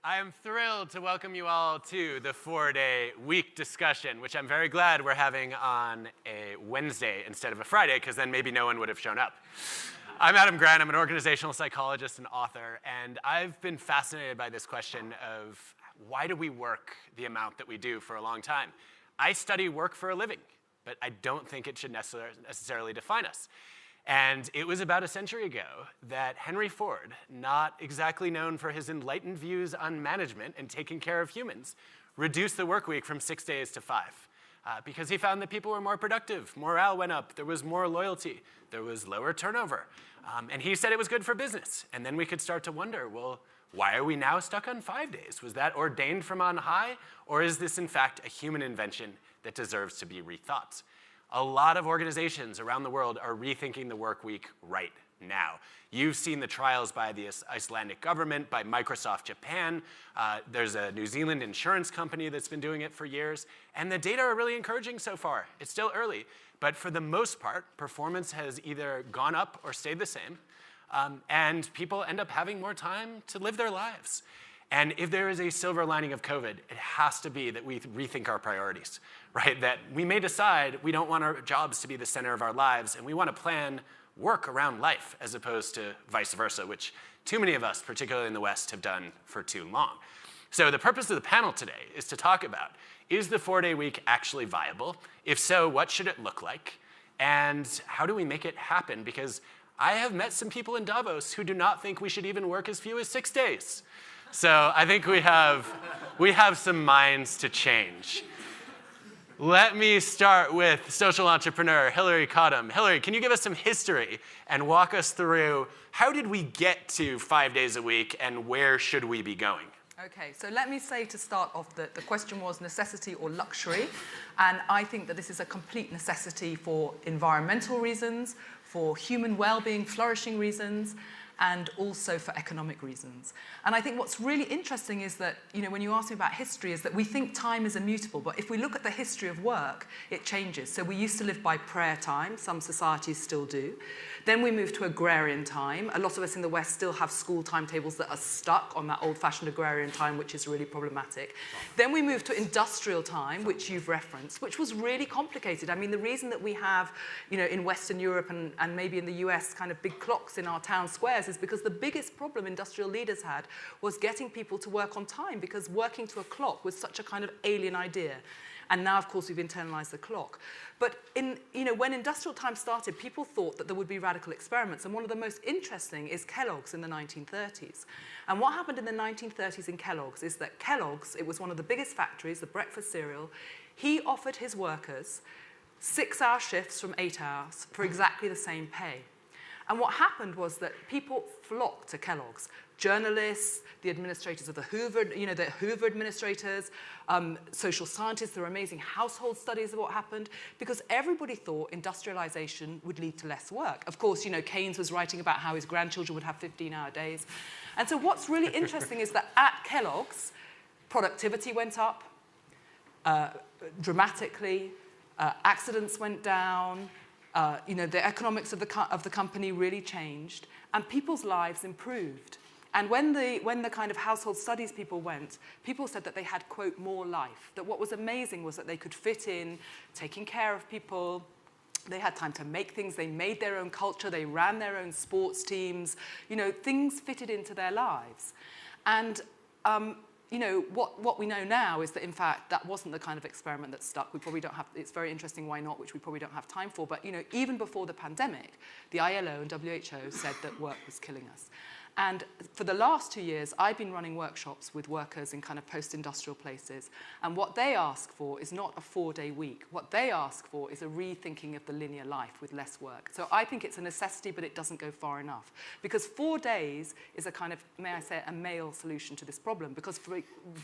I am thrilled to welcome you all to the 4-day week discussion, which I'm very glad we're having on a Wednesday instead of a Friday, because then maybe no one would have shown up. I'm Adam Grant. I'm an organizational psychologist and author, and I've been fascinated by this question of why do we work the amount that we do for a long time? I study work for a living, but I don't think it should necessarily define us. And it was about a century ago that Henry Ford, not exactly known for his enlightened views on management and taking care of humans, reduced the work week from 6 days to 5. Because he found that people were more productive, morale went up, there was more loyalty, there was lower turnover. And he said it was good for business. And then we could start to wonder, well, why are we now stuck on 5 days? Was that ordained from on high? Or is this in fact a human invention that deserves to be rethought? A lot of organizations around the world are rethinking the work week right now. You've seen the trials by the Icelandic government, by Microsoft Japan. There's a New Zealand insurance company that's been doing it for years. And the data are really encouraging so far. It's still early. But for the most part, performance has either gone up or stayed the same. And people end up having more time to live their lives. And if there is a silver lining of COVID, it has to be that we rethink our priorities, right? That we may decide we don't want our jobs to be the center of our lives, and we want to plan work around life as opposed to vice versa, which too many of us, particularly in the West, have done for too long. So the purpose of the panel today is to talk about, is the 4-day week actually viable? If so, what should it look like? And how do we make it happen? Because I have met some people in Davos who do not think we should even work as few as 6 days. So I think we have some minds to change. Let me start with social entrepreneur Hillary Cottom. Hillary, can you give us some history and walk us through how did we get to 5 days a week and where should we be going? Okay, so let me say to start off that the question was necessity or luxury. And I think that this is a complete necessity for environmental reasons, for human well-being, flourishing reasons, and also for economic reasons. And I think what's really interesting is that, when you ask me about history, is that we think time is immutable, but if we look at the history of work, it changes. So we used to live by prayer time, some societies still do. Then we moved to agrarian time. A lot of us in the West still have school timetables that are stuck on that old-fashioned agrarian time, which is really problematic. Then we moved to industrial time, which you've referenced, which was really complicated. I mean, the reason that we have, in Western Europe and maybe in the US, kind of big clocks in our town squares is because the biggest problem industrial leaders had was getting people to work on time, because working to a clock was such a kind of alien idea. And now, of course, we've internalized the clock. But when industrial time started, people thought that there would be radical experiments. And one of the most interesting is Kellogg's in the 1930s. And what happened in the 1930s in Kellogg's is that Kellogg's, it was one of the biggest factories, the breakfast cereal, he offered his workers 6-hour shifts from 8 hours for exactly the same pay. And what happened was that people flocked to Kellogg's. Journalists, the administrators of the Hoover administrators, social scientists, there were amazing household studies of what happened, because everybody thought industrialization would lead to less work. Of course, Keynes was writing about how his grandchildren would have 15-hour days. And so what's really interesting is that at Kellogg's, productivity went up dramatically, accidents went down, the economics of the company really changed, and people's lives improved. And when the kind of household studies people went, people said that they had, quote, more life. That what was amazing was that they could fit in, taking care of people. They had time to make things. They made their own culture. They ran their own sports teams. Things fitted into their lives. And what we know now is that, in fact, that wasn't the kind of experiment that stuck. We probably don't have, it's very interesting why not, which we probably don't have time for. But, even before the pandemic, the ILO and WHO said that work was killing us. And for the last 2 years, I've been running workshops with workers in kind of post-industrial places. And what they ask for is not a 4-day week. What they ask for is a rethinking of the linear life with less work. So I think it's a necessity, but it doesn't go far enough. Because 4 days is a kind of, may I say, a male solution to this problem. Because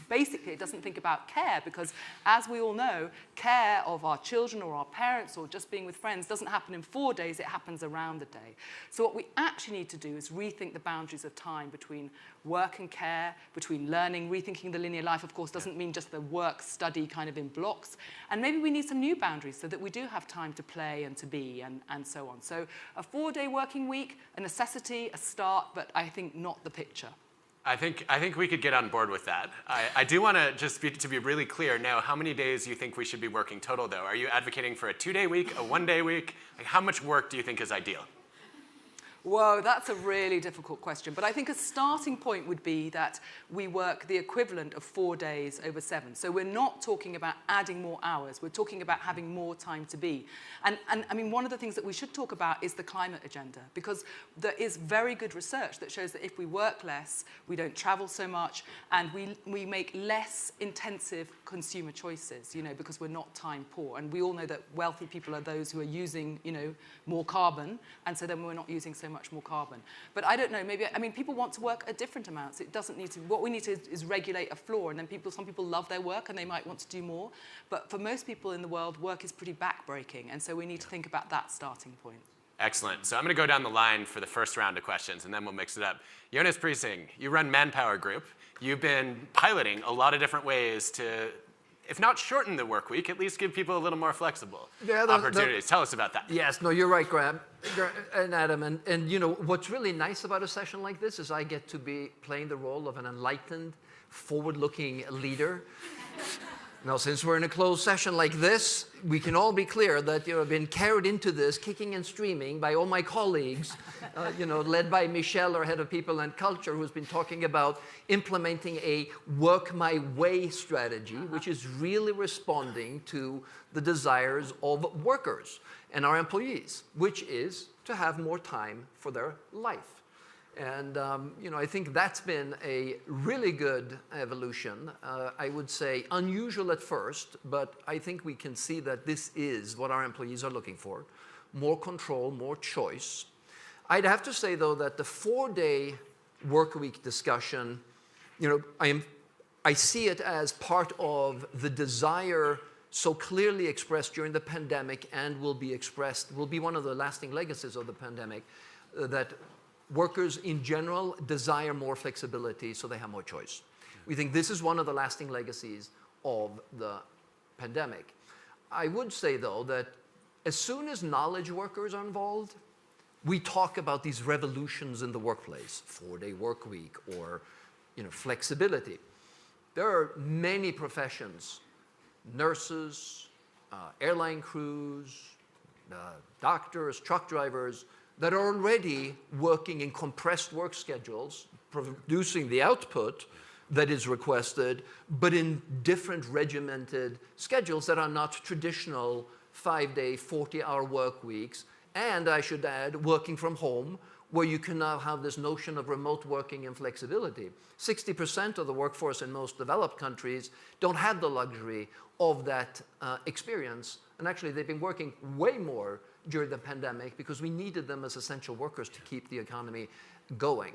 basically, it doesn't think about care. Because as we all know, care of our children or our parents or just being with friends doesn't happen in 4 days. It happens around the day. So what we actually need to do is rethink the boundaries of time between work and care, between learning. Rethinking the linear life, of course, doesn't mean just the work-study kind of in blocks. And maybe we need some new boundaries so that we do have time to play and to be and so on. So a 4-day working week, a necessity, a start, but I think not the picture. I think we could get on board with that. I do want to just to be really clear now, how many days you think we should be working total, though? Are you advocating for a 2-day week, a 1-day week? Like, how much work do you think is ideal? Whoa, that's a really difficult question. But I think a starting point would be that we work the equivalent of 4 days over 7. So we're not talking about adding more hours. We're talking about having more time to be. And I mean, one of the things that we should talk about is the climate agenda, because there is very good research that shows that if we work less, we don't travel so much, and we make less intensive consumer choices, you know, because we're not time poor. And we all know that wealthy people are those who are using, you know, more carbon, and so then we're not using so much more carbon. But I don't know, maybe, I mean, people want to work at different amounts. It doesn't need to, what we need to is regulate a floor, and then some people love their work and they might want to do more. But for most people in the world, work is pretty backbreaking, and so we need to think about that starting point. Excellent. So I'm going to go down the line for the first round of questions, and then we'll mix it up. Jonas Priesing, you run Manpower Group. You've been piloting a lot of different ways to, if not shorten the work week, at least give people a little more flexible opportunities. Tell us about that. Yes, no, you're right, Graham and Adam. And you know, what's really nice about a session like this is I get to be playing the role of an enlightened, forward-looking leader. Now, since we're in a closed session like this, we can all be clear that I've been carried into this kicking and streaming by all my colleagues, led by Michelle, our head of people and culture, who's been talking about implementing a work my way strategy, which is really responding to the desires of workers and our employees, which is to have more time for their life. And I think that's been a really good evolution. I would say unusual at first, but I think we can see that this is what our employees are looking for. More control, more choice. I'd have to say, though, that the 4-day work week discussion, I see it as part of the desire so clearly expressed during the pandemic and will be one of the lasting legacies of the pandemic, that workers in general desire more flexibility so they have more choice. We think this is one of the lasting legacies of the pandemic. I would say, though, that as soon as knowledge workers are involved, we talk about these revolutions in the workplace, 4-day work week or flexibility. There are many professions, nurses, airline crews, doctors, truck drivers, that are already working in compressed work schedules, producing the output that is requested, but in different regimented schedules that are not traditional 5-day, 40-hour work weeks. And I should add, working from home, where you can now have this notion of remote working and flexibility. 60% of the workforce in most developed countries don't have the luxury of that experience. And actually, they've been working way more during the pandemic because we needed them as essential workers to keep the economy going.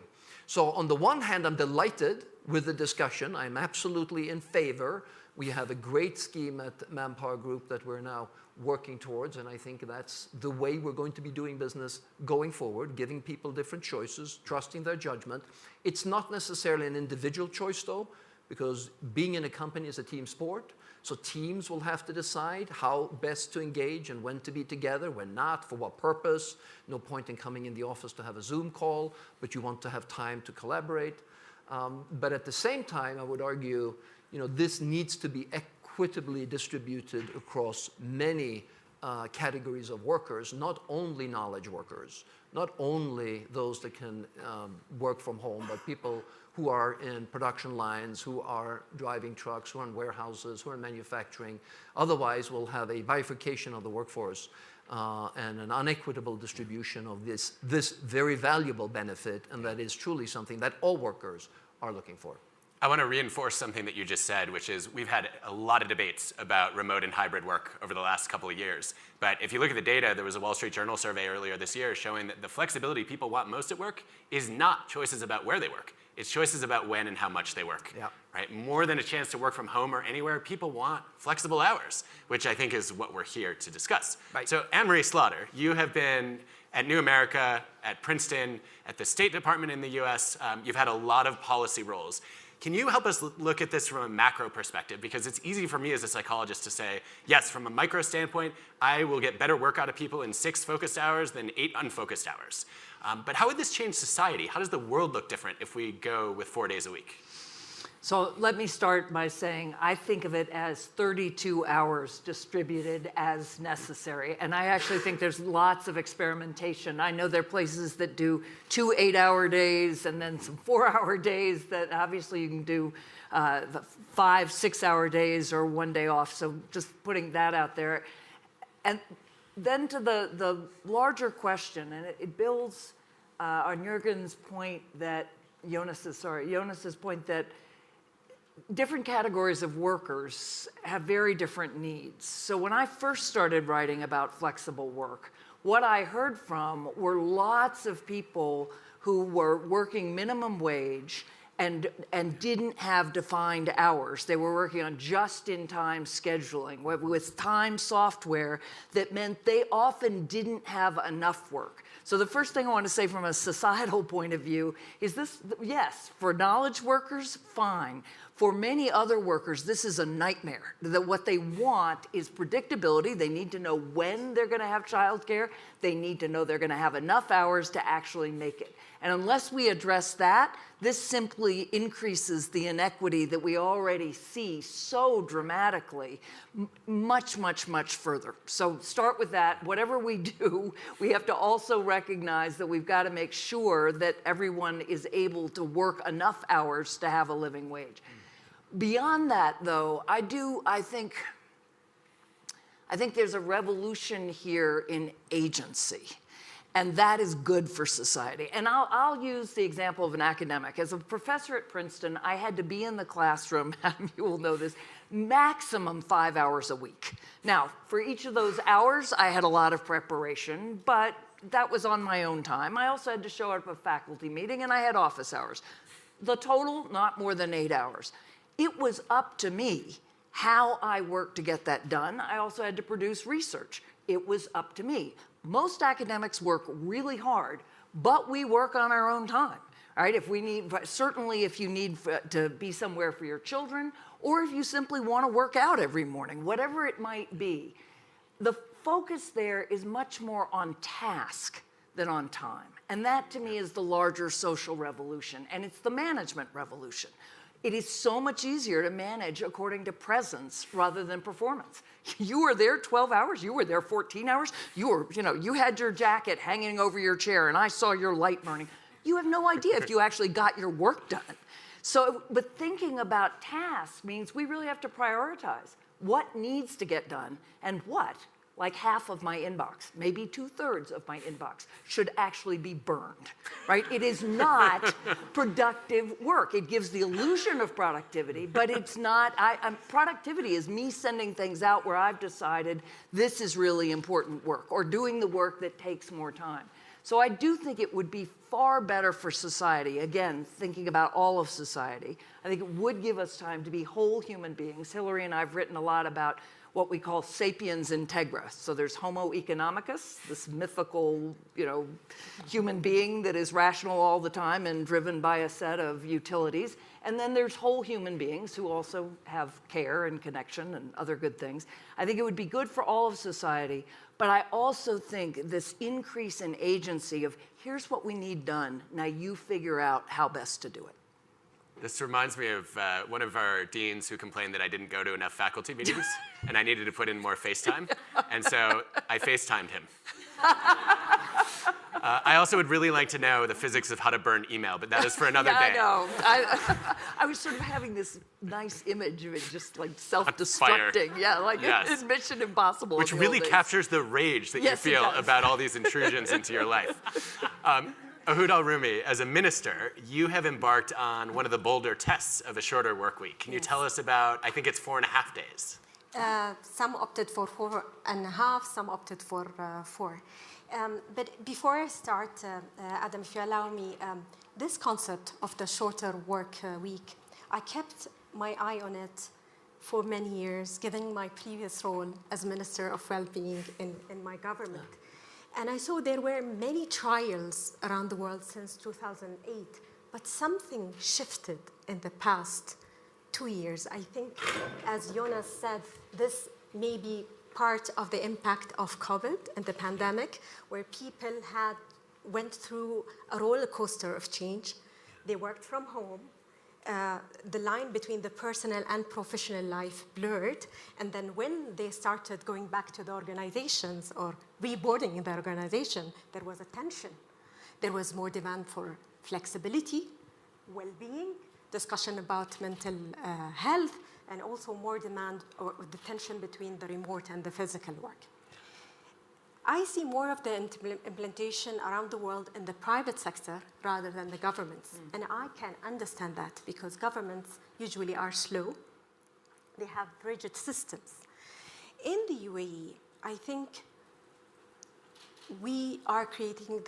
So on the one hand, I'm delighted with the discussion. I'm absolutely in favor. We have a great scheme at Manpower Group that we're now working towards, and I think that's the way we're going to be doing business going forward, giving people different choices, trusting their judgment. It's not necessarily an individual choice, though, because being in a company is a team sport. So teams will have to decide how best to engage and when to be together, when not, for what purpose. No point in coming in the office to have a Zoom call, but you want to have time to collaborate. But at the same time, I would argue, this needs to be equitably distributed across many categories of workers, not only knowledge workers, not only those that can work from home, but people who are in production lines, who are driving trucks, who are in warehouses, who are in manufacturing. Otherwise, we'll have a bifurcation of the workforce and an unequitable distribution of this very valuable benefit, and that is truly something that all workers are looking for. I want to reinforce something that you just said, which is we've had a lot of debates about remote and hybrid work over the last couple of years. But if you look at the data, there was a Wall Street Journal survey earlier this year showing that the flexibility people want most at work is not choices about where they work. It's choices about when and how much they work. Yeah. Right? More than a chance to work from home or anywhere, people want flexible hours, which I think is what we're here to discuss. Right. So Anne-Marie Slaughter, you have been at New America, at Princeton, at the State Department in the US. You've had a lot of policy roles. Can you help us look at this from a macro perspective? Because it's easy for me as a psychologist to say, yes, from a micro standpoint, I will get better work out of people in 6 focused hours than 8 unfocused hours. But how would this change society? How does the world look different if we go with 4 days a week? So let me start by saying I think of it as 32 hours distributed as necessary. And I actually think there's lots of experimentation. I know there are places that do 2 8-hour days and then some 4-hour days that obviously you can do 5 6-hour days or 1 day off. So just putting that out there. And then to the larger question, and it builds on Jürgen's point that, Jonas's point that different categories of workers have very different needs. So when I first started writing about flexible work, what I heard from were lots of people who were working minimum wage and didn't have defined hours. They were working on just-in-time scheduling with time software that meant they often didn't have enough work. So the first thing I want to say from a societal point of view is this, yes, for knowledge workers, fine. For many other workers, this is a nightmare. That what they want is predictability. They need to know when they're going to have childcare. They need to know they're going to have enough hours to actually make it. And unless we address that, this simply increases the inequity that we already see so dramatically much, much, much further. So start with that. Whatever we do, we have to also recognize that we've got to make sure that everyone is able to work enough hours to have a living wage. Beyond that, though, I think there's a revolution here in agency, and that is good for society. And I'll use the example of an academic. As a professor at Princeton, I had to be in the classroom, you will know this, maximum 5 hours a week. Now, for each of those hours, I had a lot of preparation, but that was on my own time. I also had to show up at a faculty meeting, and I had office hours. The total, not more than 8 hours. It was up to me how I worked to get that done. I also had to produce research. It was up to me. Most academics work really hard, but we work on our own time, right? Certainly if you need to be somewhere for your children, or if you simply want to work out every morning, whatever it might be. The focus there is much more on task than on time. And that to me is the larger social revolution, and it's the management revolution. It is so much easier to manage according to presence rather than performance. You were there 12 hours, you were there 14 hours, you had your jacket hanging over your chair and I saw your light burning. You have no idea if you actually got your work done. So, but thinking about tasks means we really have to prioritize what needs to get done and what, like half of my inbox, maybe 2/3 of my inbox, should actually be burned, right? It is not productive work. It gives the illusion of productivity, but it's not. Productivity is me sending things out where I've decided this is really important work, or doing the work that takes more time. So I do think it would be far better for society, again, thinking about all of society. I think it would give us time to be whole human beings. Hillary and I have written a lot about what we call sapiens integra. So there's Homo economicus, this mythical, human being that is rational all the time and driven by a set of utilities. And then there's whole human beings who also have care and connection and other good things. I think it would be good for all of society, but I also think this increase in agency of here's what we need done, now you figure out how best to do it. This reminds me of one of our deans who complained that I didn't go to enough faculty meetings and I needed to put in more FaceTime. And so I FaceTimed him. I also would really like to know the physics of how to burn email, but that is for another day. I know. I was sort of having this nice image of it just like self-destructing. Yeah, like in Mission Impossible. Which really captures the rage that you feel about all these intrusions into your life. Ahood al-Rumi, as a minister, you have embarked on one of the bolder tests of a shorter work week. Can you tell us about, I think it's 4.5 days. Some opted for 4.5, some opted for 4. But before I start, Adam, if you allow me, this concept of the shorter work week, I kept my eye on it for many years, given my previous role as Minister of Well-being in my government. And I saw there were many trials around the world since 2008, but something shifted in the past 2 years. I think, as Jonas said, this may be part of the impact of COVID and the pandemic, where people went through a roller coaster of change. They worked from home. The line between the personal and professional life blurred. And then when they started going back to the organizations or reboarding in the organization, there was a tension. There was more demand for flexibility, well-being, discussion about mental health, and also more demand or the tension between the remote and the physical work. I see more of the implementation around the world in the private sector rather than the governments. And I can understand that because governments usually are slow. They have rigid systems. In the UAE, I think we are creating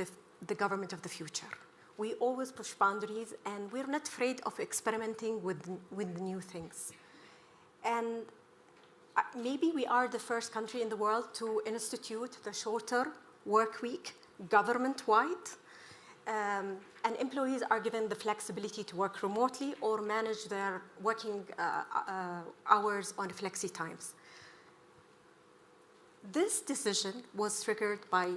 the government of the future. We always push boundaries, and we're not afraid of experimenting with new things. And maybe we are the first country in the world to institute the shorter work week government-wide. And employees are given the flexibility to work remotely or manage their working hours on flexi times. This decision was triggered by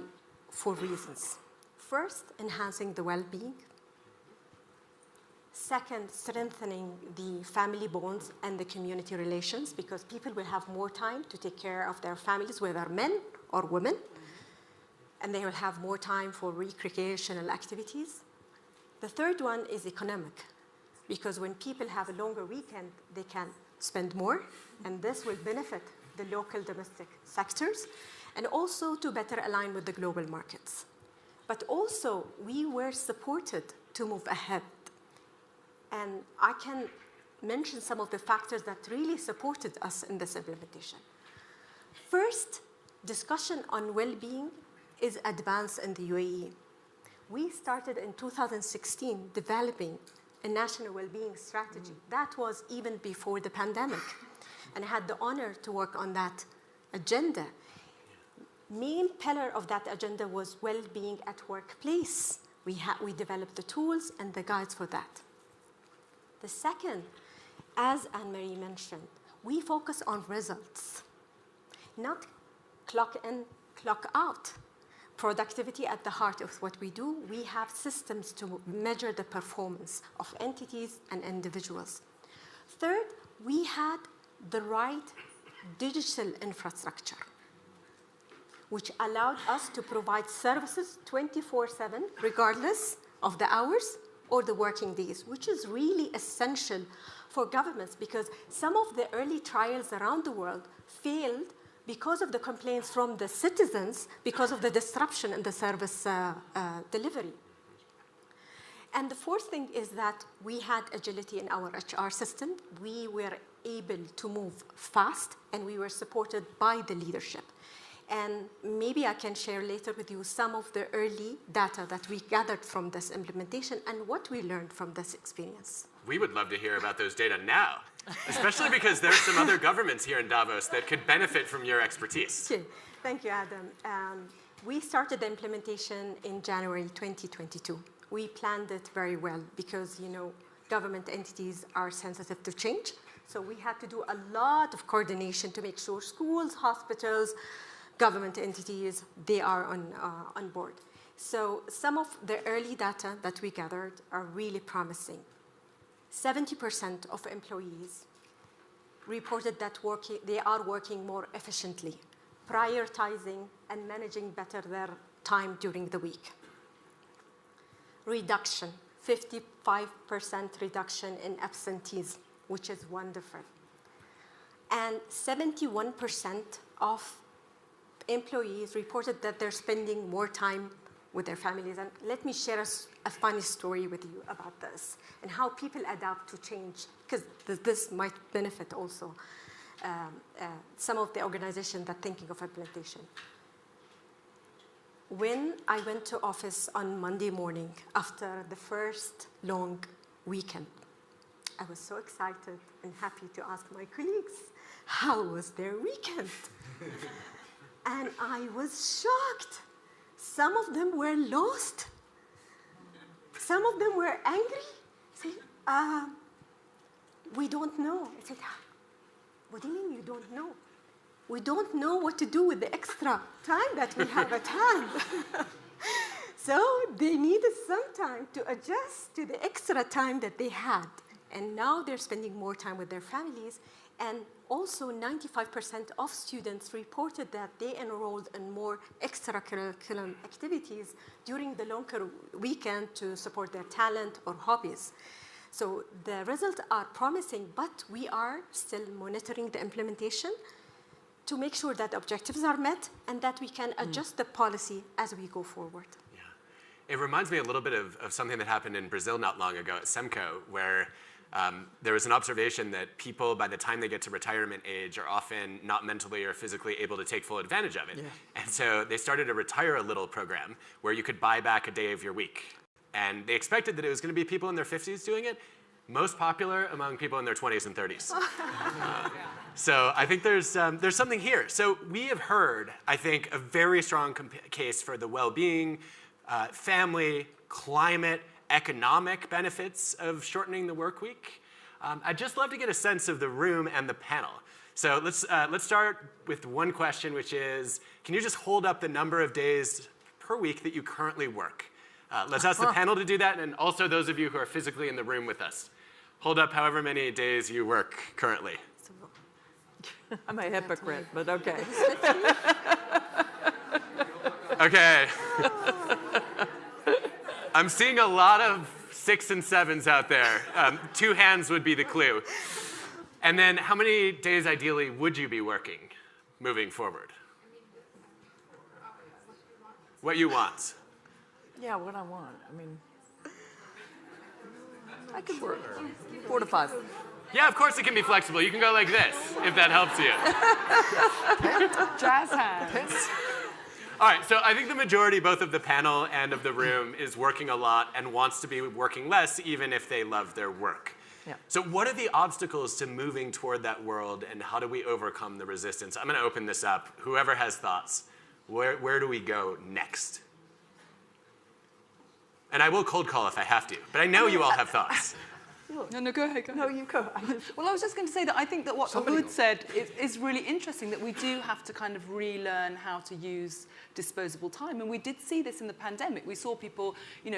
4 reasons. First, enhancing the well-being. Second, strengthening the family bonds and the community relations, because people will have more time to take care of their families, whether men or women, and they will have more time for recreational activities. The third one is economic, because when people have a longer weekend, they can spend more, and this will benefit the local domestic sectors, and also to better align with the global markets. But also, we were supported to move ahead. And I can mention some of the factors that really supported us in this implementation. First, discussion on well-being is advanced in the UAE. We started in 2016 developing a national well-being strategy. That was even before the pandemic. And I had the honor to work on that agenda. Main pillar of that agenda was well-being at workplace. We developed the tools and the guides for that. The second, as Anne-Marie mentioned, we focus on results, not clock in, clock out. Productivity at the heart of what we do. We have systems to measure the performance of entities and individuals. Third, we had the right digital infrastructure, which allowed us to provide services 24/7, regardless of the hours or the working days, which is really essential for governments, because some of the early trials around the world failed because of the complaints from the citizens, because of the disruption in the service delivery. And the fourth thing is that we had agility in our HR system. We were able to move fast, and we were supported by the leadership. And maybe I can share later with you some of the early data that we gathered from this implementation and what we learned from this experience. We would love to hear about those data now, especially because there's some other governments here in Davos that could benefit from your expertise. Okay. Thank you, Adam. We started the implementation in January 2022. We planned it very well because, government entities are sensitive to change. So we had to do a lot of coordination to make sure schools, hospitals, government entities, they are on board. So some of the early data that we gathered are really promising. 70% of employees reported that they are working more efficiently, prioritizing and managing better their time during the week. Reduction, 55% reduction in absentees, which is wonderful. And 71% of employees reported that they're spending more time with their families. And let me share a funny story with you about this and how people adapt to change, because this might benefit also some of the organizations that are thinking of implementation. When I went to office on Monday morning after the first long weekend, I was so excited and happy to ask my colleagues, how was their weekend? And I was shocked. Some of them were lost. Some of them were angry, saying, we don't know. I said, what do you mean you don't know? We don't know what to do with the extra time that we have at hand. So they needed some time to adjust to the extra time that they had. And now they're spending more time with their families. And also 95% of students reported that they enrolled in more extracurricular activities during the longer weekend to support their talent or hobbies. So the results are promising, but we are still monitoring the implementation to make sure that objectives are met and that we can adjust the policy as we go forward. Yeah. It reminds me a little bit of something that happened in Brazil not long ago at SEMCO, where there was an observation that people, by the time they get to retirement age, are often not mentally or physically able to take full advantage of it. Yeah. And so they started a Retire a Little program where you could buy back a day of your week. And they expected that it was going to be people in their 50s doing it, most popular among people in their 20s and 30s. So I think there's something here. So we have heard, I think, a very strong case for the well-being, family, climate, economic benefits of shortening the work week. I'd just love to get a sense of the room and the panel. So let's start with one question, which is, can you just hold up the number of days per week that you currently work? Let's ask the panel to do that, and also those of you who are physically in the room with us. Hold up however many days you work currently. I'm a hypocrite, but okay. Okay. I'm seeing a lot of 6 and 7s out there. 2 hands would be the clue. And then how many days ideally would you be working moving forward? What you want. Yeah, what I want. I mean, I could work 4 to 5. Yeah, of course it can be flexible. You can go like this, if that helps you. Jazz hands. All right, so I think the majority, both of the panel and of the room, is working a lot and wants to be working less, even if they love their work. Yeah. So what are the obstacles to moving toward that world, and how do we overcome the resistance? I'm going to open this up. Whoever has thoughts, where do we go next? And I will cold call if I have to, but I know you all have thoughts. No, go ahead. No, you go. Well, I was just going to say that I think that what Ahud said is really interesting, that we do have to kind of relearn how to use disposable time. And we did see this in the pandemic. We saw people,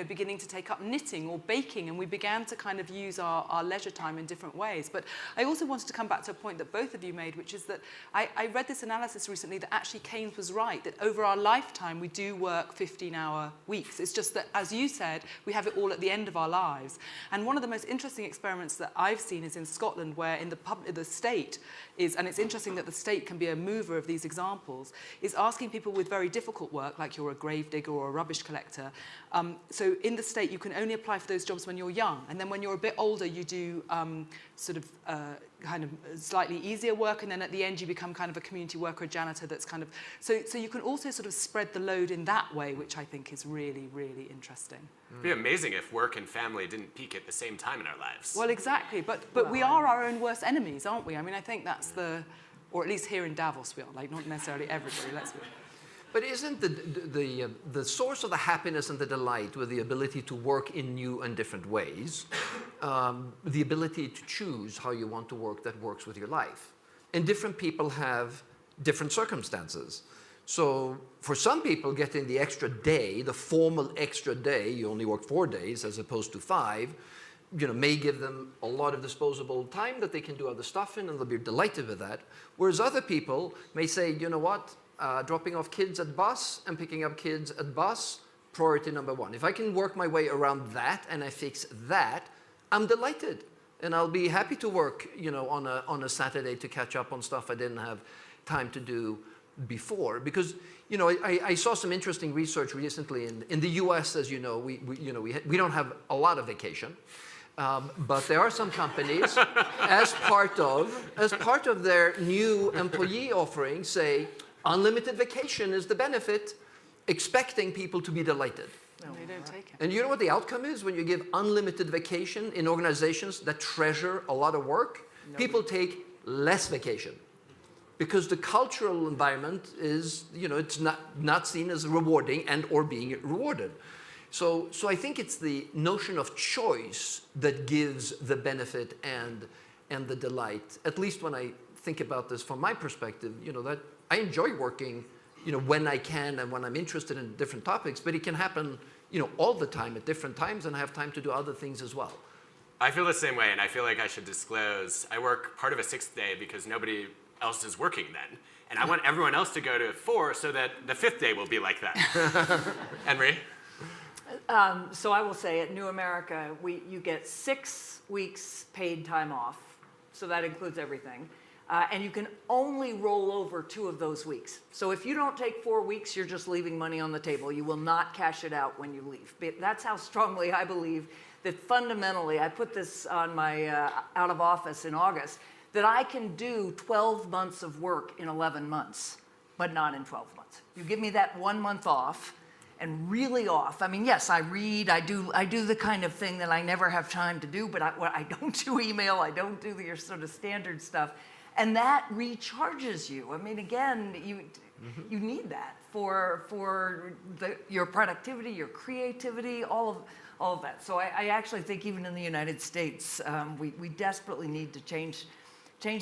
beginning to take up knitting or baking, and we began to kind of use our leisure time in different ways. But I also wanted to come back to a point that both of you made, which is that I read this analysis recently that actually Keynes was right, that over our lifetime, we do work 15-hour weeks. It's just that, as you said, we have it all at the end of our lives. And one of the most interesting experiments that I've seen is in Scotland, where in the state is, and it's interesting that the state can be a mover of these examples, is asking people with very difficult work, like you're a grave digger or a rubbish collector. So in the state, you can only apply for those jobs when you're young. And then when you're a bit older, you do kind of slightly easier work. And then at the end, you become kind of a community worker, a janitor that's kind of... So you can also sort of spread the load in that way, which I think is really, really interesting. It'd be amazing if work and family didn't peak at the same time in our lives. Well, exactly. But we are our own worst enemies, aren't we? I mean, I think that's or at least here in Davos we are, like not necessarily everybody, let's be. But isn't the source of the happiness and the delight with the ability to work in new and different ways, the ability to choose how you want to work that works with your life? And different people have different circumstances. So for some people, getting the extra day, the formal extra day, you only work 4 days as opposed to 5, may give them a lot of disposable time that they can do other stuff in, and they'll be delighted with that. Whereas other people may say, you know what, dropping off kids at bus and picking up kids at bus, priority number 1. If I can work my way around that and I fix that, I'm delighted. And I'll be happy to work, on a Saturday to catch up on stuff I didn't have time to do before. Because, I saw some interesting research recently in the US, as you know, we don't have a lot of vacation. But there are some companies, as part of their new employee offering, say, unlimited vacation is the benefit, expecting people to be delighted. No, they don't take it. And you know what the outcome is when you give unlimited vacation in organizations that treasure a lot of work? People take less vacation. Because the cultural environment is, it's not seen as rewarding and or being rewarded. So I think it's the notion of choice that gives the benefit and and the delight, at least when I think about this from my perspective, that I enjoy working, when I can and when I'm interested in different topics, but it can happen, all the time at different times, and I have time to do other things as well. I feel the same way, and I feel like I should disclose I work part of a 6th day because nobody else is working then. And I want everyone else to go to 4 so that the 5th day will be like that. Henry? So I will say at New America, you get 6 weeks paid time off. So that includes everything. And you can only roll over 2 of those weeks. So if you don't take 4 weeks, you're just leaving money on the table. You will not cash it out when you leave. But that's how strongly I believe that fundamentally, I put this on my out of office in August, that I can do 12 months of work in 11 months, but not in 12 months. You give me that 1 month off, and really off. I mean, yes, I read, I do the kind of thing that I never have time to do, but I don't do email, I don't do your sort of standard stuff. And that recharges you. I mean, again, you need that for your productivity, your creativity, all of that. So I actually think even in the United States, we desperately need to change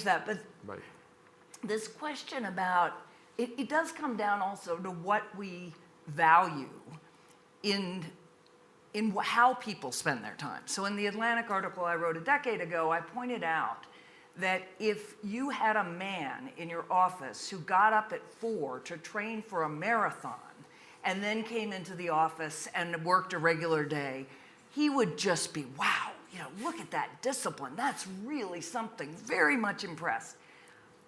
that. But right. This question about, it does come down also to what we value in how people spend their time. So in the Atlantic article I wrote a decade ago, I pointed out that if you had a man in your office who got up at 4 to train for a marathon and then came into the office and worked a regular day, he would just be, wow, look at that discipline. That's really something. Very much impressed.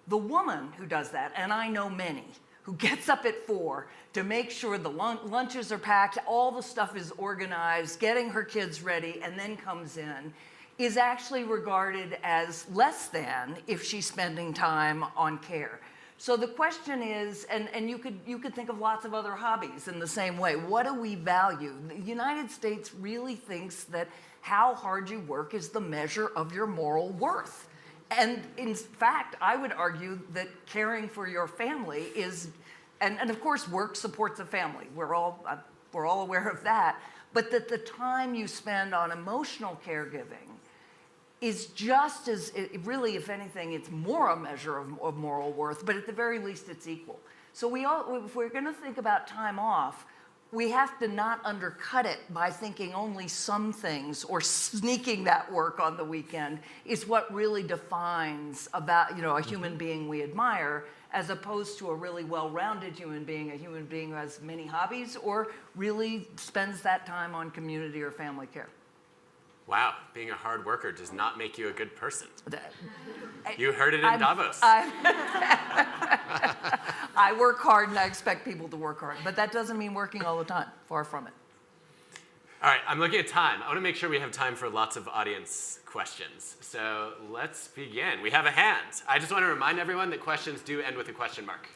The woman who does that, and I know many, who gets up at 4 to make sure the lunches are packed, all the stuff is organized, getting her kids ready, and then comes in, is actually regarded as less than if she's spending time on care. So the question is, and you could think of lots of other hobbies in the same way. What do we value? The United States really thinks that how hard you work is the measure of your moral worth. And in fact, I would argue that caring for your family is, and of course work supports a family. We're all aware of that. But that the time you spend on emotional caregiving is just as, really, if anything, it's more a measure of moral worth, but at the very least it's equal. So if we're gonna think about time off, we have to not undercut it by thinking only some things or sneaking that work on the weekend is what really defines about a human being we admire, as opposed to a really well-rounded human being, a human being who has many hobbies or really spends that time on community or family care. Wow, being a hard worker does not make you a good person. You heard it in Davos. I work hard and I expect people to work hard, but that doesn't mean working all the time. Far from it. All right, I'm looking at time. I want to make sure we have time for lots of audience questions. So let's begin. We have a hand. I just want to remind everyone that questions do end with a question mark.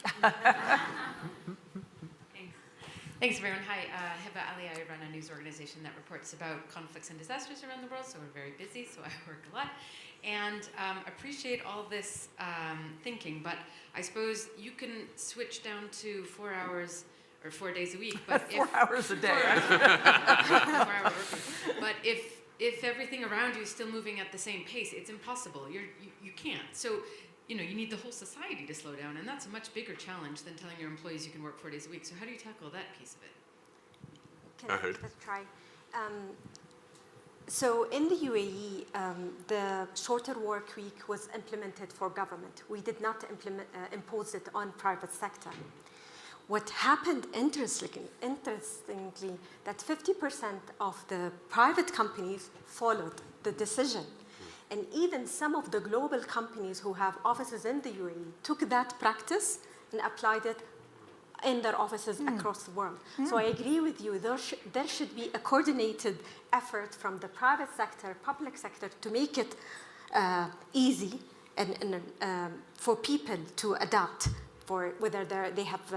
Thanks, everyone. Hi, Hiba Ali. I run a news organization that reports about conflicts and disasters around the world, so we're very busy, so I work a lot. And appreciate all this thinking, but I suppose you can switch down to 4 hours or 4 days a week. But 4 hours a day. 4-hour work week. But if everything around you is still moving at the same pace, it's impossible. You can't. So you need the whole society to slow down, and that's a much bigger challenge than telling your employees you can work 4 days a week. So how do you tackle that piece of it? Let's try. So in the UAE, the shorter work week was implemented for government. We did not impose it on private sector. What happened, interestingly, that 50% of the private companies followed the decision. And even some of the global companies who have offices in the UAE took that practice and applied it in their offices across the world. So I agree with you. There should be a coordinated effort from the private sector, public sector, to make it easy and for people to adapt, for whether they have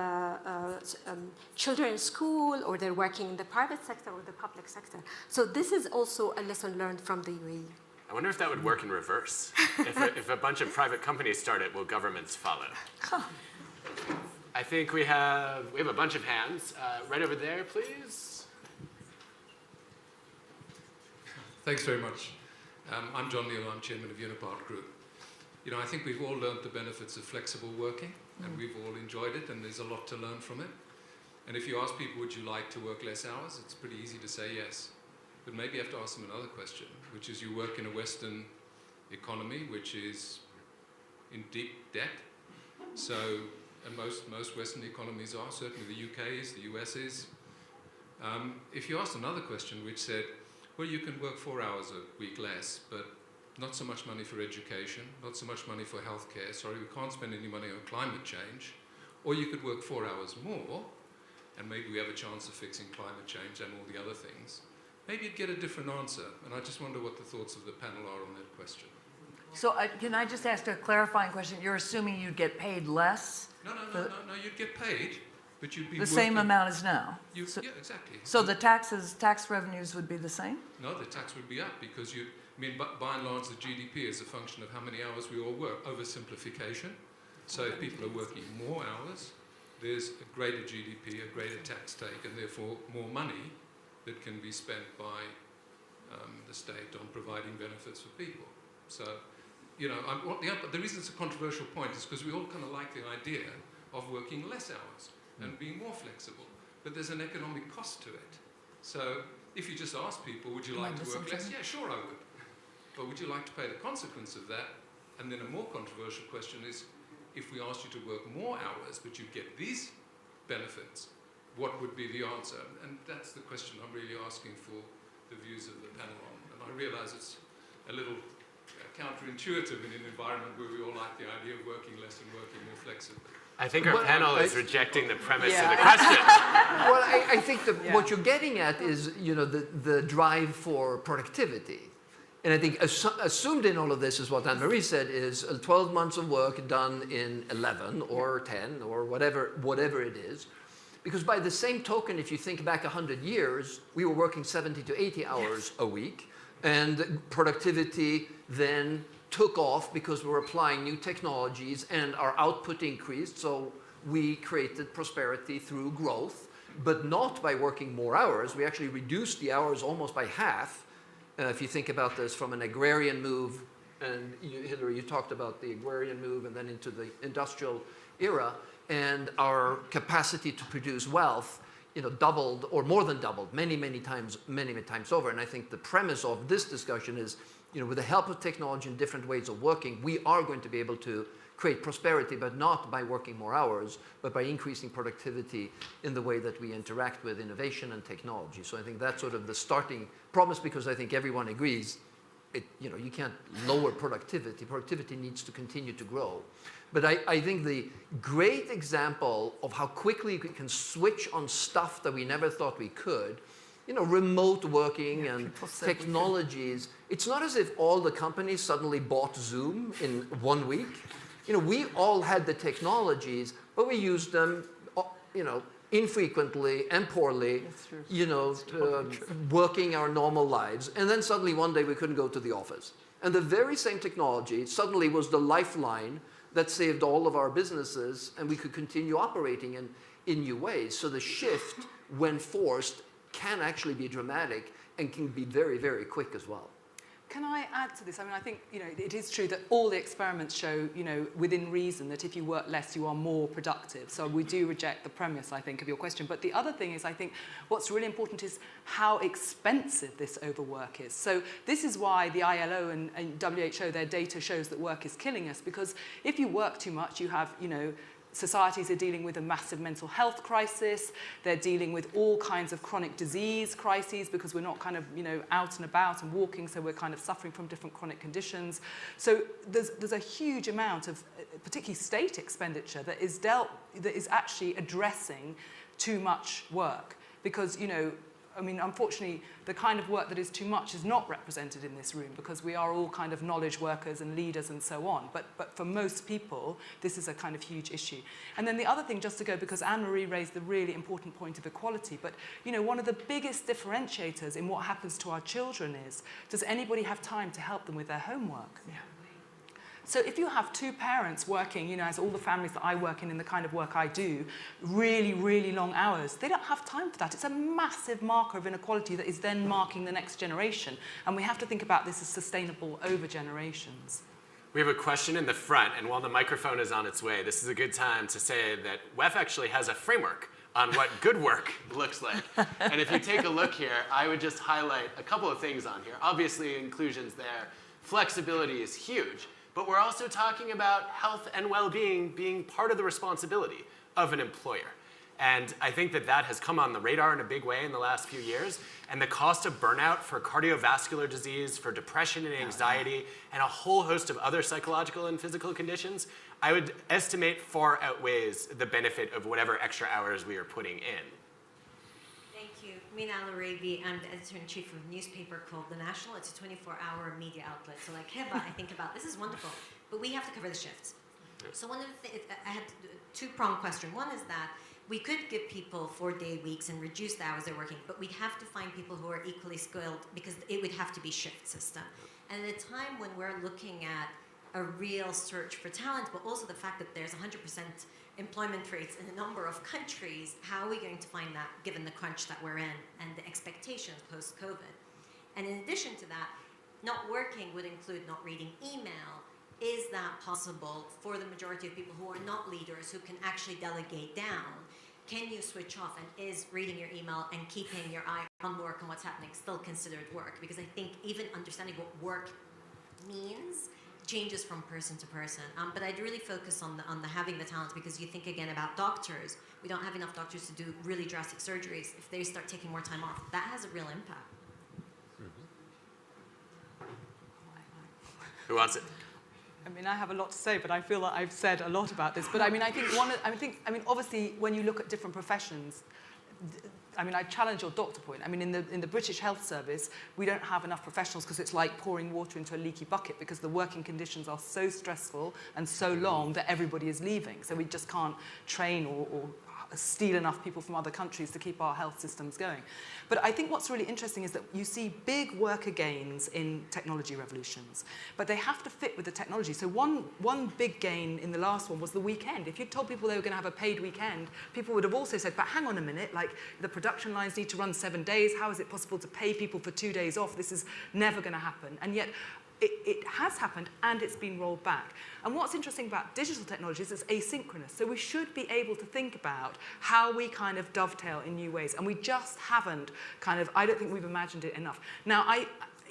children in school or they're working in the private sector or the public sector. So this is also a lesson learned from the UAE. I wonder if that would work in reverse. If a bunch of private companies start it, will governments follow? Huh. I think we have a bunch of hands. Right over there, please. Thanks very much. I'm John Neal, I'm chairman of Unipart Group. You know, I think we've all learned the benefits of flexible working, and we've all enjoyed it, and there's a lot to learn from it. And if you ask people, would you like to work less hours, it's pretty easy to say yes. But maybe you have to ask them another question, which is you work in a Western economy, which is in deep debt. So, and most Western economies are, certainly the UK is, the US is. If you asked another question which said, well, you can work 4 hours a week less, but not so much money for education, not so much money for healthcare, sorry, we can't spend any money on climate change, or you could work 4 hours more, and maybe we have a chance of fixing climate change and all the other things, maybe you'd get a different answer. And I just wonder what the thoughts of the panel are on that question. So can I just ask a clarifying question? You're assuming you'd get paid less? No, you'd get paid, but you'd be the same amount as now? Yeah, exactly. So the tax revenues would be the same? No, the tax would be up because by and large, the GDP is a function of how many hours we all work, oversimplification. So if people are working more hours, there's a greater GDP, a greater tax take, and therefore more money that can be spent by the state on providing benefits for people. So, you know, the reason it's a controversial point is because we all kind of like the idea of working less hours and being more flexible, but there's an economic cost to it. So if you just ask people, would you like to work less? Yeah, sure I would. But would you like to pay the consequence of that? And then a more controversial question is, if we asked you to work more hours, but you'd get these benefits, what would be the answer? And that's the question I'm really asking for the views of the panel on. And I realize it's a little counterintuitive in an environment where we all like the idea of working less and working more flexibly. I think our panel is rejecting the premise of the question. Well, I think what you're getting at is, you know, the drive for productivity. And I think assumed in all of this is what Anne-Marie said is 12 months of work done in 11 or 10 or whatever it is. Because by the same token, if you think back 100 years, we were working 70 to 80 hours a week. And productivity then took off because we were applying new technologies and our output increased. So we created prosperity through growth, but not by working more hours. We actually reduced the hours almost by half. If you think about this from an agrarian move, and Hillary, you talked about the agrarian move and then into the industrial era, and our capacity to produce wealth, you know, doubled or more than doubled many times over. And I think the premise of this discussion is, you know, with the help of technology and different ways of working, we are going to be able to create prosperity, but not by working more hours, but by increasing productivity in the way that we interact with innovation and technology. So I think that's sort of the starting promise, because I think everyone agrees, you know, you can't lower productivity. Productivity needs to continue to grow. But I think the great example of how quickly we can switch on stuff that we never thought we could, you know, remote working and technologies. It's not as if all the companies suddenly bought Zoom in 1 week. You know, we all had the technologies, but we used them, you know, infrequently and poorly, you know, working our normal lives. And then suddenly one day we couldn't go to the office. And the very same technology suddenly was the lifeline that saved all of our businesses, and we could continue operating in new ways. So the shift, when forced, can actually be dramatic and can be very, very quick as well. Can I add to this? I mean, I think, you know, it is true that all the experiments show, you know, within reason, that if you work less, you are more productive. So we do reject the premise, I think, of your question. But the other thing is, I think, what's really important is how expensive this overwork is. So this is why the ILO and WHO, their data shows that work is killing us. Because if you work too much, you have, you know, societies are dealing with a massive mental health crisis. They're dealing with all kinds of chronic disease crises because we're not kind of, you know, out and about and walking, so we're kind of suffering from different chronic conditions. So there's a huge amount of, particularly state expenditure, that is actually addressing too much work. Because, you know, I mean, unfortunately, the kind of work that is too much is not represented in this room because we are all kind of knowledge workers and leaders and so on. But for most people, this is a kind of huge issue. And then the other thing, just to go, because Anne-Marie raised the really important point of equality, but, you know, one of the biggest differentiators in what happens to our children is, does anybody have time to help them with their homework? Yeah. So if you have two parents working, you know, as all the families that I work in the kind of work I do, really, really long hours, they don't have time for that. It's a massive marker of inequality that is then marking the next generation. And we have to think about this as sustainable over generations. We have a question in the front, and while the microphone is on its way, this is a good time to say that WEF actually has a framework on what good work looks like. And if you take a look here, I would just highlight a couple of things on here. Obviously, inclusion's there. Flexibility is huge. But we're also talking about health and well-being being part of the responsibility of an employer. And I think that that has come on the radar in a big way in the last few years. And the cost of burnout for cardiovascular disease, for depression and anxiety, and a whole host of other psychological and physical conditions, I would estimate far outweighs the benefit of whatever extra hours we are putting in. Thank you. Mina Al-Arabi, I'm the editor-in-chief of a newspaper called The National. It's a 24-hour media outlet. So like Hiba, I think about, this is wonderful, but we have to cover the shifts. So one of the things, I had a two-pronged question. One is that we could give people 4-day weeks and reduce the hours they're working, but we'd have to find people who are equally skilled because it would have to be shift system. And at a time when we're looking at a real search for talent, but also the fact that there's 100% employment rates in a number of countries, how are we going to find that given the crunch that we're in and the expectations post-COVID? And in addition to that, not working would include not reading email. Is that possible for the majority of people who are not leaders, who can actually delegate down? Can you switch off, and is reading your email and keeping your eye on work and what's happening still considered work? Because I think even understanding what work means changes from person to person. But I'd really focus on the having the talent, because you think again about doctors. We don't have enough doctors to do really drastic surgeries. If they start taking more time off, that has a real impact. Who wants it? I mean, I have a lot to say, but I feel that I've said a lot about this. But I mean, I think obviously, when you look at different professions, I mean, I challenge your doctor point. I mean, in the British Health Service, we don't have enough professionals because it's like pouring water into a leaky bucket, because the working conditions are so stressful and so long that everybody is leaving. So we just can't train or steal enough people from other countries to keep our health systems going. But I think what's really interesting is that you see big worker gains in technology revolutions, but they have to fit with the technology. So one big gain in the last one was the weekend. If you told people they were going to have a paid weekend, people would have also said, but hang on a minute, like the production lines need to run 7 days. How is it possible to pay people for 2 days off? This is never going to happen. And yet, it has happened, and it's been rolled back. And what's interesting about digital technology is it's asynchronous. So we should be able to think about how we kind of dovetail in new ways. And we just haven't I don't think we've imagined it enough. Now,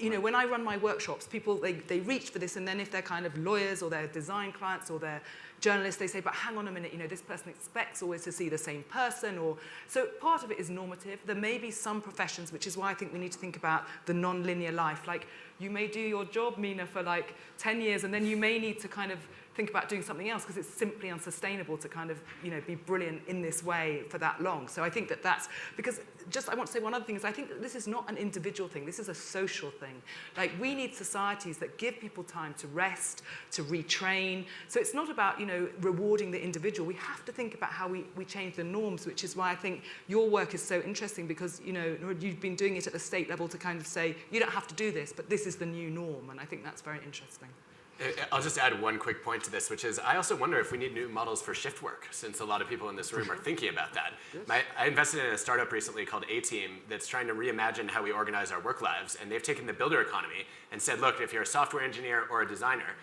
when I run my workshops, people, they reach for this, and then if they're kind of lawyers or they're design clients or they're journalists, they say, but hang on a minute, this person expects always to see the same person. So part of it is normative. There may be some professions, which is why I think we need to think about the non-linear life. Like, you may do your job, Mina, for like 10 years, and then you may need to kind of think about doing something else because it's simply unsustainable to kind of, be brilliant in this way for that long. So I think that's, because I want to say one other thing is I think that this is not an individual thing, this is a social thing. Like, we need societies that give people time to rest, to retrain. So it's not about, rewarding the individual. We have to think about how we change the norms, which is why I think your work is so interesting, because, you've been doing it at the state level to kind of say, you don't have to do this, but this is the new norm. And I think that's very interesting. I'll just add one quick point to this, which is I also wonder if we need new models for shift work, since a lot of people in this room are thinking about that. Yes. I invested in a startup recently called A-Team that's trying to reimagine how we organize our work lives. And they've taken the builder economy and said, look, if you're a software engineer or a designer,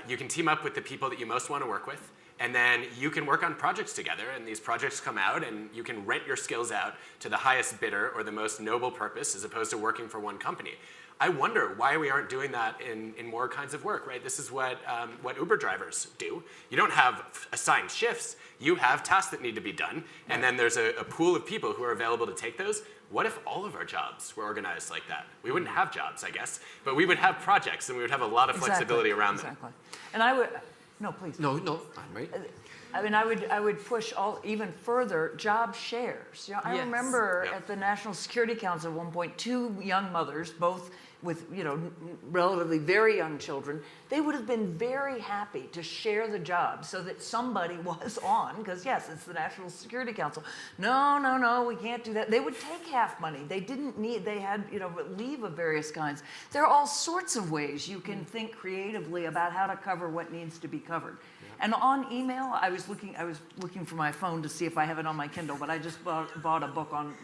you can team up with the people that you most want to work with. And then you can work on projects together, and these projects come out, and you can rent your skills out to the highest bidder or the most noble purpose, as opposed to working for one company. I wonder why we aren't doing that in more kinds of work, right? This is what Uber drivers do. You don't have assigned shifts. You have tasks that need to be done, and then there's a pool of people who are available to take those. What if all of our jobs were organized like that? We wouldn't have jobs, I guess, but we would have projects, and we would have a lot of flexibility around them. Exactly. And I would, no, please. No, I'm right. I mean, I would push even further job shares. I remember at the National Security Council at one point, 2 young mothers, both with relatively very young children, they would have been very happy to share the job so that somebody was on, because yes, it's the National Security Council. No, we can't do that. They would take half money. They didn't need, they had leave of various kinds. There are all sorts of ways you can think creatively about how to cover what needs to be covered. And on email, I was looking for my phone to see if I have it on my Kindle, but I just bought a book on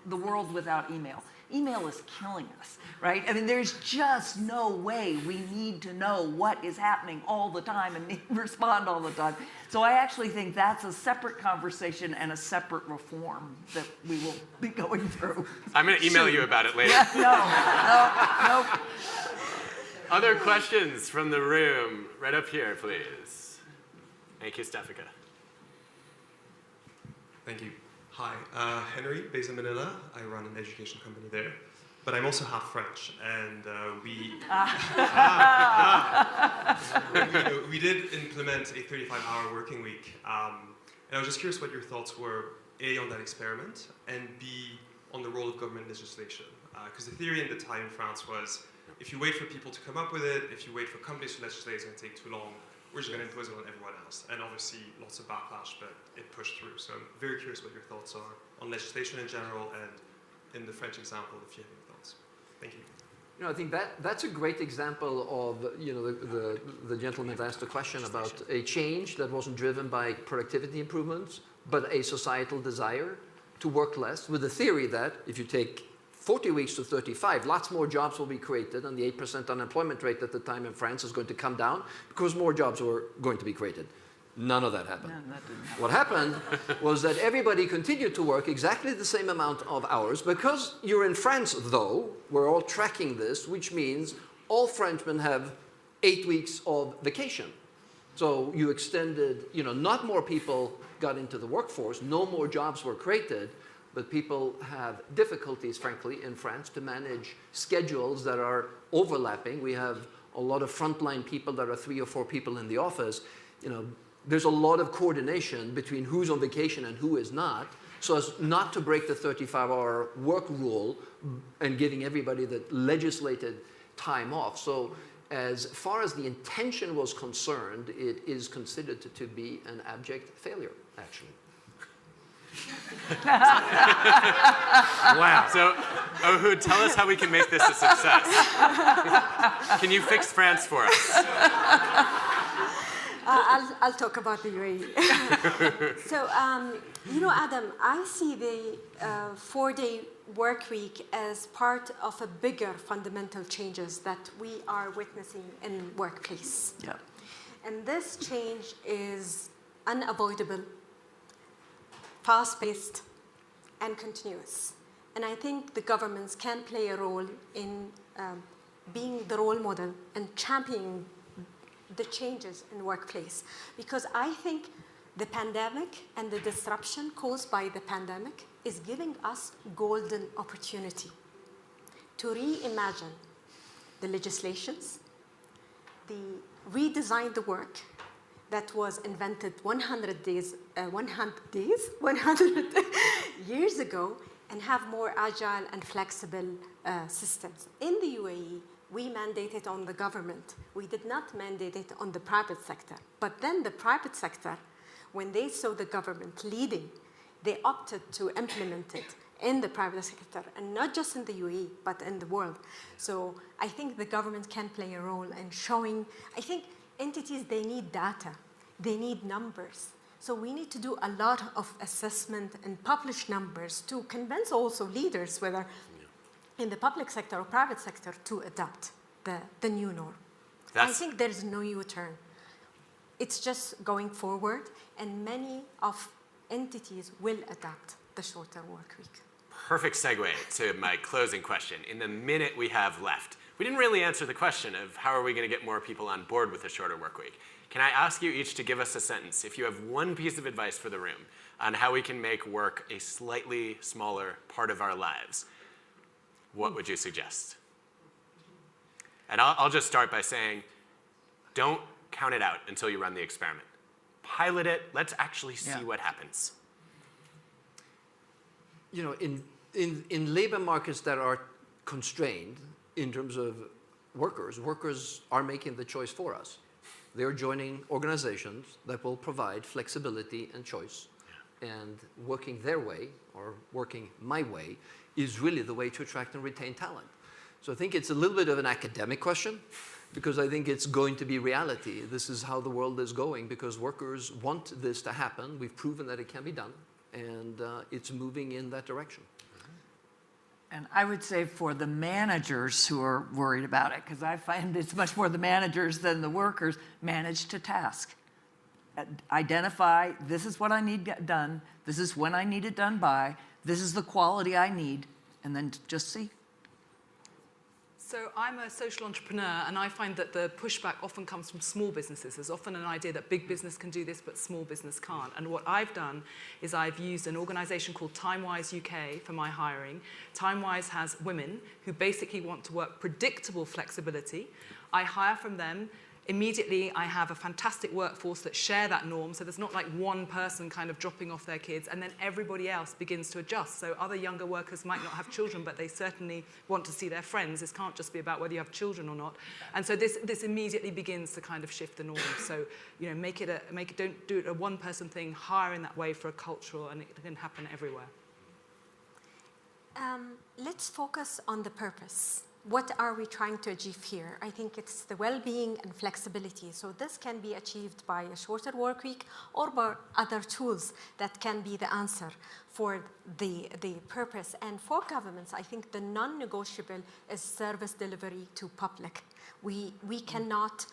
the world without email. email is killing us, right? I mean, there's just no way we need to know what is happening all the time and respond all the time. So I actually think that's a separate conversation and a separate reform that we will be going through. I'm going to email you about it later. Yeah, no. Other questions from the room? Right up here, please. Thank you, Stefika. Thank you. Hi, Henry, based in Manila. I run an education company there. But I'm also half French, and we did implement a 35-hour working week. And I was just curious what your thoughts were, A, on that experiment, and B, on the role of government legislation. Because the theory at the time in France was, if you wait for people to come up with it, if you wait for companies to legislate, it's going to take too long. We're just going to impose it on everyone else. And obviously, lots of backlash, but it pushed through. So I'm very curious what your thoughts are on legislation in general and in the French example, if you have any thoughts. Thank you. You know, I think that's a great example of, you know, the gentleman asked a question about a change that wasn't driven by productivity improvements, but a societal desire to work less, with the theory that if you take 40 weeks to 35, lots more jobs will be created, and the 8% unemployment rate at the time in France is going to come down because more jobs were going to be created. None of that happened. No, that didn't happen. What happened was that everybody continued to work exactly the same amount of hours. Because you're in France, though, we're all tracking this, which means all Frenchmen have 8 weeks of vacation. So you extended, you know, not more people got into the workforce, no more jobs were created, but people have difficulties, frankly, in France to manage schedules that are overlapping. We have a lot of frontline people that are 3 or 4 people in the office. You know, there's a lot of coordination between who's on vacation and who is not, so as not to break the 35-hour work rule and giving everybody the legislated time off. So as far as the intention was concerned, it is considered to be an abject failure, actually. Wow. So, Ohud, tell us how we can make this a success. Can you fix France for us? I'll talk about the UAE. So, you know, Adam, I see the 4-day work week as part of a bigger fundamental changes that we are witnessing in workplace. Yeah. And this change is unavoidable, fast-paced, and continuous. And I think the governments can play a role in being the role model and championing the changes in the workplace. Because I think the pandemic and the disruption caused by the pandemic is giving us golden opportunity to reimagine the legislations, redesign the work that was invented 100 years ago, and have more agile and flexible systems. In the UAE, we mandated on the government. We did not mandate it on the private sector. But then the private sector, when they saw the government leading, they opted to implement it in the private sector, and not just in the UAE, but in the world. So I think the government can play a role in showing, I think entities, they need data, they need numbers. So we need to do a lot of assessment and publish numbers to convince also leaders, whether in the public sector or private sector, to adopt the new norm. I think there's no U-turn. It's just going forward, and many of entities will adopt the shorter work week. Perfect segue to my closing question. In the minute we have left, we didn't really answer the question of how are we going to get more people on board with a shorter work week. Can I ask you each to give us a sentence, if you have one piece of advice for the room on how we can make work a slightly smaller part of our lives? What would you suggest? And I'll just start by saying, don't count it out until you run the experiment. Pilot it. Let's actually see what happens. You know, in labor markets that are constrained in terms of workers are making the choice for us. They're joining organizations that will provide flexibility and choice. And working their way, or working my way, is really the way to attract and retain talent. So I think it's a little bit of an academic question, because I think it's going to be reality. This is how the world is going, because workers want this to happen. We've proven that it can be done, and it's moving in that direction. And I would say for the managers who are worried about it, because I find it's much more the managers than the workers, manage to task. Identify, this is what I need done, this is when I need it done by, this is the quality I need, and then just see. So I'm a social entrepreneur, and I find that the pushback often comes from small businesses. There's often an idea that big business can do this, but small business can't. And what I've done is I've used an organization called TimeWise UK for my hiring. TimeWise has women who basically want to work predictable flexibility. I hire from them. Immediately, I have a fantastic workforce that share that norm, so there's not like one person kind of dropping off their kids, and then everybody else begins to adjust. So other younger workers might not have children, but they certainly want to see their friends. This can't just be about whether you have children or not. And so this immediately begins to kind of shift the norm. So, you know, don't do it a one-person thing, hire in that way for a cultural, and it can happen everywhere. Let's focus on the purpose. What are we trying to achieve here? I think it's the well-being and flexibility. So this can be achieved by a shorter work week or by other tools that can be the answer for the purpose. And for governments, I think the non-negotiable is service delivery to public. We cannot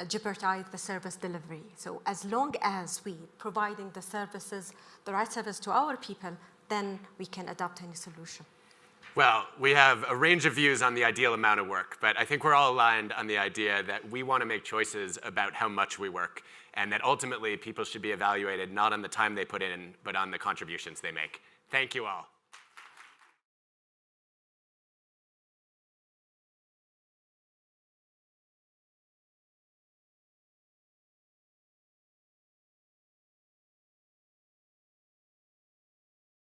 jeopardize the service delivery. So as long as we providing the services, the right service to our people, then we can adopt any solution. Well, we have a range of views on the ideal amount of work, but I think we're all aligned on the idea that we want to make choices about how much we work, and that ultimately people should be evaluated not on the time they put in, but on the contributions they make. Thank you all.